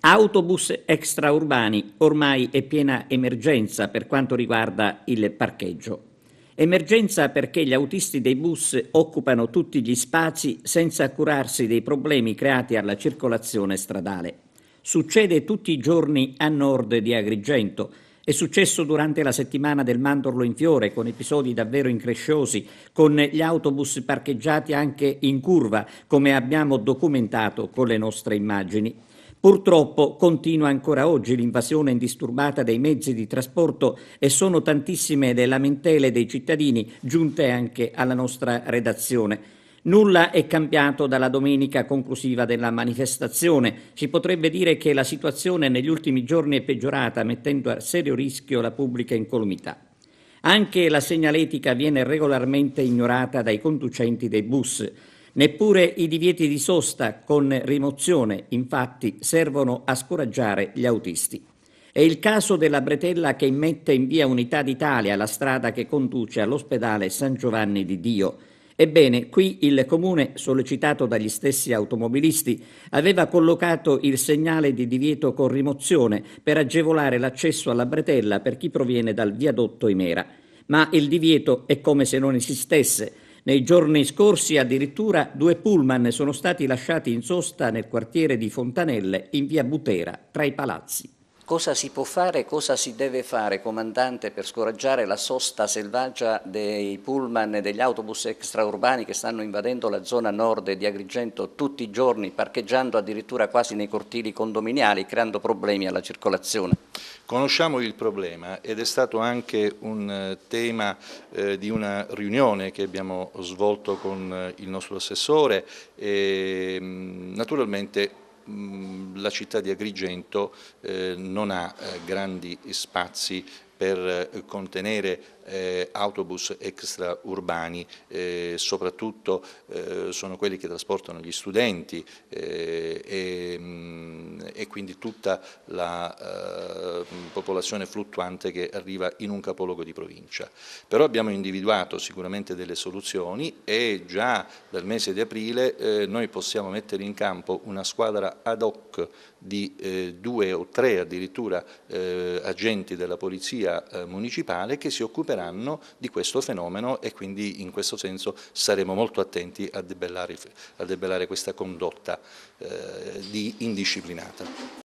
Autobus extraurbani, ormai è piena emergenza per quanto riguarda il parcheggio. Emergenza perché gli autisti dei bus occupano tutti gli spazi senza curarsi dei problemi creati alla circolazione stradale. Succede tutti i giorni a nord di Agrigento. È successo durante la settimana del mandorlo in fiore, con episodi davvero incresciosi, con gli autobus parcheggiati anche in curva, come abbiamo documentato con le nostre immagini. Purtroppo continua ancora oggi l'invasione indisturbata dei mezzi di trasporto e sono tantissime le lamentele dei cittadini giunte anche alla nostra redazione. Nulla è cambiato dalla domenica conclusiva della manifestazione. Si potrebbe dire che la situazione negli ultimi giorni è peggiorata, mettendo a serio rischio la pubblica incolumità. Anche la segnaletica viene regolarmente ignorata dai conducenti dei bus. Neppure i divieti di sosta con rimozione, infatti, servono a scoraggiare gli autisti. È il caso della bretella che immette in via Unità d'Italia, la strada che conduce all'ospedale San Giovanni di Dio. Ebbene, qui il Comune, sollecitato dagli stessi automobilisti, aveva collocato il segnale di divieto con rimozione per agevolare l'accesso alla bretella per chi proviene dal viadotto Imera. Ma il divieto è come se non esistesse. Nei giorni scorsi addirittura 2 pullman sono stati lasciati in sosta nel quartiere di Fontanelle, in via Butera, tra i palazzi. Cosa si può fare, cosa si deve fare, comandante, per scoraggiare la sosta selvaggia dei pullman e degli autobus extraurbani che stanno invadendo la zona nord di Agrigento tutti i giorni, parcheggiando addirittura quasi nei cortili condominiali, creando problemi alla circolazione? Conosciamo il problema ed è stato anche un tema di una riunione che abbiamo svolto con il nostro assessore e naturalmente la città di Agrigento non ha grandi spazi per contenere autobus extraurbani, soprattutto sono quelli che trasportano gli studenti e quindi tutta la popolazione fluttuante che arriva in un capoluogo di provincia. Però abbiamo individuato sicuramente delle soluzioni e già dal mese di aprile noi possiamo mettere in campo una squadra ad hoc di 2 o 3 addirittura agenti della polizia municipale che si occuperanno di questo fenomeno e quindi in questo senso saremo molto attenti a debellare questa condotta indisciplinata.